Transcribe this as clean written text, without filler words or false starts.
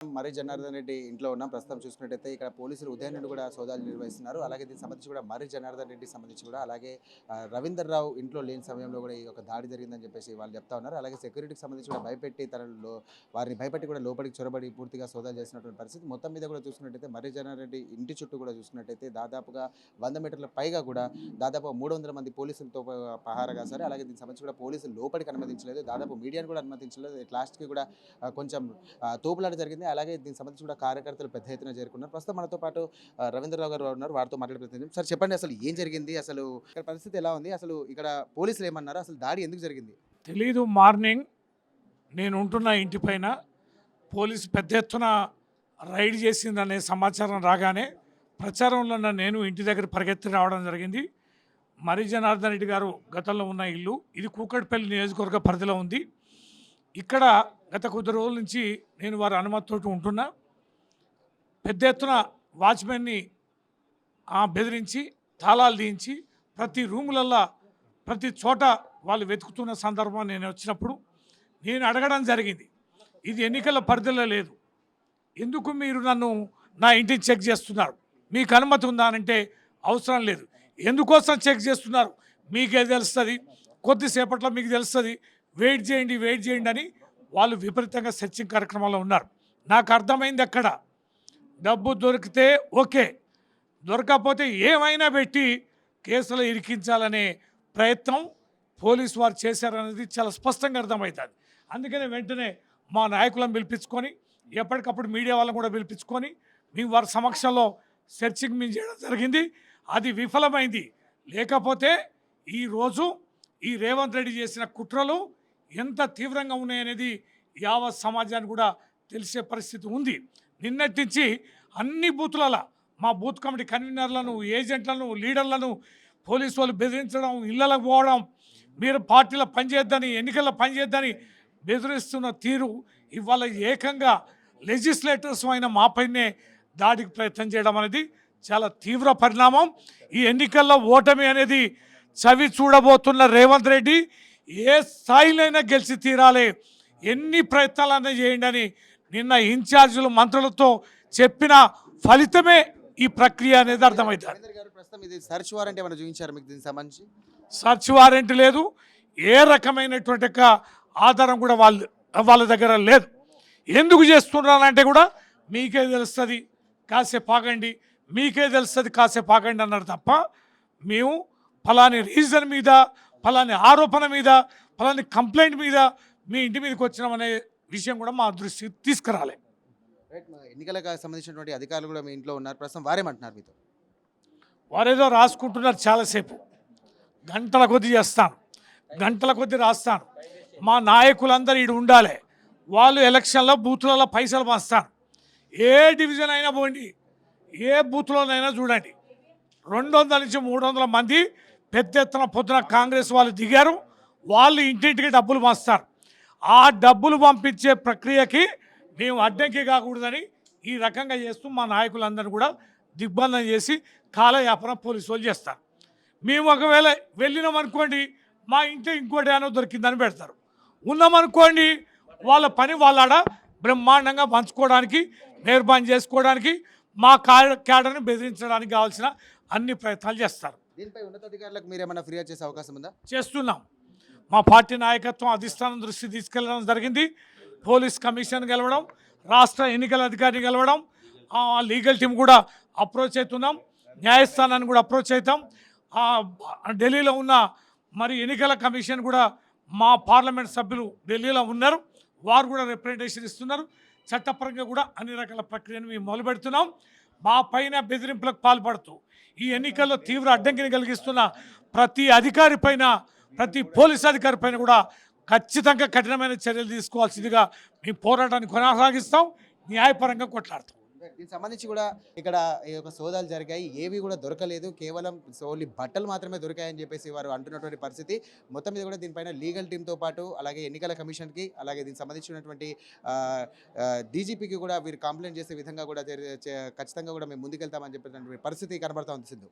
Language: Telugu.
మర్రి జనార్దన్ రెడ్డి ఇంట్లో ఉన్నాం. ప్రస్తుతం చూసుకున్నట్టయితే ఇక్కడ పోలీసులు ఉదయం నుండి కూడా సోదాలు నిర్వహిస్తున్నారు. అలాగే దీనికి సంబంధించి కూడా మర్రి జనార్దన్ రెడ్డికి సంబంధించి కూడా అలాగే రవీందర్ రావు ఇంట్లో లేని సమయంలో కూడా ఈ యొక్క దాడి జరిగిందని చెప్పేసి వాళ్ళు చెప్తా ఉన్నారు. అలాగే సెక్యూరిటీకి సంబంధించి కూడా భయపెట్టి వారిని భయపెట్టి కూడా లోపలికి చొరబడి పూర్తిగా సోదాలు చేసినటువంటి పరిస్థితి. మొత్తం మీద కూడా చూసుకున్నట్టయితే మర్రి జనార్దన్ రెడ్డి ఇంటి చుట్టూ కూడా చూసుకున్నట్టయితే దాదాపుగా 100 మీటర్ల పైగా కూడా దాదాపు 300 మంది పోలీసులతో పహారా కాసారు. అలాగే దీనికి సంబంధించి కూడా పోలీసులు లోపలికి అనుమతించలేదు. దాదాపు మీడియాను కూడా అనుమతించలేదు. లాస్ట్కి కూడా కొంచెం తోపులాట జరిగింది. అలాగే దీనికి సంబంధించి కూడా కార్యకర్తలు పెద్ద ఎత్తున చేరుకున్నారు. ప్రస్తుతం మనతో పాటు రవీంద్రరావు గారు ఉన్నారు. వారితో మాట్లాడే సార్, చెప్పండి, అసలు ఏం జరిగింది, అసలు ఇక్కడ పరిస్థితి ఎలా ఉంది, అసలు ఇక్కడ పోలీసులు ఏమన్నారు, అసలు దాడి ఎందుకు జరిగింది? తెలీదు. మార్నింగ్ నేను ఉంటున్న ఇంటి పైన పోలీసు పెద్ద ఎత్తున రైడ్ చేసిందనే సమాచారం రాగానే ప్రచారంలో నేను ఇంటి దగ్గర పరిగెత్తి రావడం జరిగింది. మర్రి జనార్దన్ రెడ్డి గారు గతంలో ఉన్న ఇల్లు ఇది కూకట్పల్లి నియోజకవర్గ పరిధిలో ఉంది. ఇక్కడ గత కొద్ది రోజుల నుంచి నేను వారి అనుమతితో ఉంటున్నా. పెద్ద ఎత్తున వాచ్మెన్ని బెదిరించి తాళాలు దించి ప్రతి రూములల్లో ప్రతి చోట వాళ్ళు వెతుకుతున్న సందర్భం నేను వచ్చినప్పుడు నేను అడగడం జరిగింది, ఇది ఎన్నికల పరిధిలో లేదు, ఎందుకు మీరు నన్ను నా ఇంటిని చెక్ చేస్తున్నారు, మీకు అనుమతి ఉందా అంటే అవసరం లేదు, ఎందుకోసం చెక్ చేస్తున్నారు మీకే తెలుస్తుంది, కొద్దిసేపట్లో మీకు తెలుస్తుంది, వెయిట్ చేయండి అని వాళ్ళు విపరీతంగా సెర్చింగ్ కార్యక్రమంలో ఉన్నారు. నాకు అర్థమైంది, అక్కడ డబ్బు దొరికితే ఓకే, దొరకకపోతే ఏమైనా పెట్టి కేసులో ఇరికించాలనే ప్రయత్నం పోలీసు వారు చేశారనేది చాలా స్పష్టంగా అర్థమవుతుంది. అందుకనే వెంటనే మా నాయకులను పిలిపించుకొని ఎప్పటికప్పుడు మీడియా వాళ్ళని కూడా పిలిపించుకొని మేము వారి సమక్షంలో సెర్చింగ్ మేము చేయడం జరిగింది. అది విఫలమైంది. లేకపోతే ఈరోజు ఈ రేవంత్ రెడ్డి చేసిన కుట్రలు ఎంత తీవ్రంగా ఉన్నాయనేది యావత్ సమాజానికి కూడా తెలిసే పరిస్థితి ఉంది. నిన్నటి నుంచి అన్ని బూతులలో మా బూత్ కమిటీ కన్వీనర్లను, ఏజెంట్లను, లీడర్లను పోలీసు వాళ్ళు బెదిరించడం, ఇళ్లకు పోవడం, మీరు పార్టీలో పనిచేద్దని, ఎన్నికల్లో పనిచేద్దని బెదిరిస్తున్న తీరు ఇవాళ ఏకంగా లెజిస్లేటర్స్ అయిన మాపైనే దాడికి ప్రయత్నం చేయడం అనేది చాలా తీవ్ర పరిణామం. ఈ ఎన్నికల్లో ఓటమి అనేది చవి చూడబోతున్న రేవంత్ రెడ్డి ఏ స్థాయిలైనా గెలిచి తీరాలి, ఎన్ని ప్రయత్నాలైనా చేయండి అని నిన్న ఇన్ఛార్జీలు మంత్రులతో చెప్పిన ఫలితమే ఈ ప్రక్రియ అనేది అర్థమవుతుంది. సర్చ్ వారెంట్ ఏమైనా చూపించారు మీకు దీనికి సంబంధించి? సర్చ్ వారెంట్ లేదు, ఏ రకమైనటువంటి ఆధారం కూడా వాళ్ళ దగ్గర లేదు. ఎందుకు చేస్తున్నారంటే కూడా మీకే తెలుస్తుంది కాసేపు ఆగండి, మీకే తెలుస్తుంది కాసేపు ఆగండి అన్నారు తప్ప మేము ఫలాని రీజన్ మీద, ఫలాని ఆరోపణ మీద, ఫలాని కంప్లైంట్ మీద మీ ఇంటి మీదకి వచ్చినామనే విషయం కూడా మా దృష్టికి తీసుకురాలే. ఎన్నికలకు సంబంధించినటువంటి అధికారులు కూడా మీ ఇంట్లో ఉన్నారు. ప్రస్తుతం వారేమంటున్నారు మీతో? వారేదో రాసుకుంటున్నారు. చాలాసేపు గంటల కొద్దీ చేస్తాను, గంటల కొద్దీ రాస్తాను. మా నాయకులందరూ ఈడు ఉండాలి. వాళ్ళు ఎలక్షన్లో బూత్లలో పైసలు పంచుతారు. ఏ డివిజన్ అయినా పోండి, ఏ బూత్లోనైనా చూడండి, 200 నుంచి 300 మంది పెద్ద ఎత్తున పొద్దున కాంగ్రెస్ వాళ్ళు దిగారు. వాళ్ళు ఇంటింటికి డబ్బులు పంచుతారు. ఆ డబ్బులు పంపించే ప్రక్రియకి మేము అడ్డంకి కాకూడదని ఈ రకంగా చేస్తూ మా నాయకులందరూ కూడా దిగ్బంధం చేసి కాలయాపన పోలీసు వాళ్ళు చేస్తారు. మేము ఒకవేళ వెళ్ళినామనుకోండి, మా ఇంట్లో ఇంకోటి ఏమో దొరికిందని పెడతారు. ఉన్నామనుకోండి, వాళ్ళ పని వాళ్ళాడ బ్రహ్మాండంగా పంచుకోవడానికి, నిర్మాణం చేసుకోవడానికి, మా క్యాడర్ని బెదిరించడానికి కావాల్సిన అన్ని ప్రయత్నాలు చేస్తారు. దీనిపై ఉన్నతాధికారులకు మీరు ఏమైనా ఫిర్యాదు చేసే అవకాశం ఉందా? చేస్తున్నాం. మా పార్టీ నాయకత్వం అధిష్టానం దృష్టి తీసుకెళ్లడం జరిగింది. పోలీస్ కమిషన్ గెలవడం, రాష్ట్ర ఎన్నికల అధికారిని గెలవడం, లీగల్ టీం కూడా అప్రోచ్ అవుతున్నాం, న్యాయస్థానాన్ని కూడా అప్రోచ్ అవుతాం. ఢిల్లీలో ఉన్న మరి ఎన్నికల కమిషన్ కూడా మా పార్లమెంట్ సభ్యులు ఢిల్లీలో ఉన్నారు, వారు కూడా రిప్రజెంటేషన్ ఇస్తున్నారు. చట్టపరంగా కూడా అన్ని రకాల ప్రక్రియను మేము మొదలుపెడుతున్నాం. మా పైన బెదిరింపులకు పాల్పడుతూ ఈ ఎన్నికల్లో తీవ్ర అడ్డంకిని కలిగిస్తున్న ప్రతి అధికారి పైన, ప్రతి పోలీస్ అధికారి పైన కూడా ఖచ్చితంగా కఠినమైన చర్యలు తీసుకోవాల్సిందిగా మేము పోరాటాన్ని కొనసాగిస్తాం, న్యాయపరంగా కొట్లాడతాం. దీనికి సంబంధించి కూడా ఇక్కడ ఈ యొక్క సోదాలు జరిగాయి, ఏవి కూడా దొరకలేదు, కేవలం ఓన్లీ బట్టలు మాత్రమే దొరికాయని చెప్పేసి వారు అంటున్నటువంటి పరిస్థితి. మొత్తం మీద కూడా దీనిపైన లీగల్ టీంతో పాటు అలాగే ఎన్నికల కమిషన్కి, అలాగే దీనికి సంబంధించినటువంటి డీజీపీకి కూడా వీరు కంప్లైంట్ చేసే విధంగా కూడా ఖచ్చితంగా కూడా మేము ముందుకెళ్తామని చెప్పినటువంటి పరిస్థితి కనబడతా ఉంది. సింధు.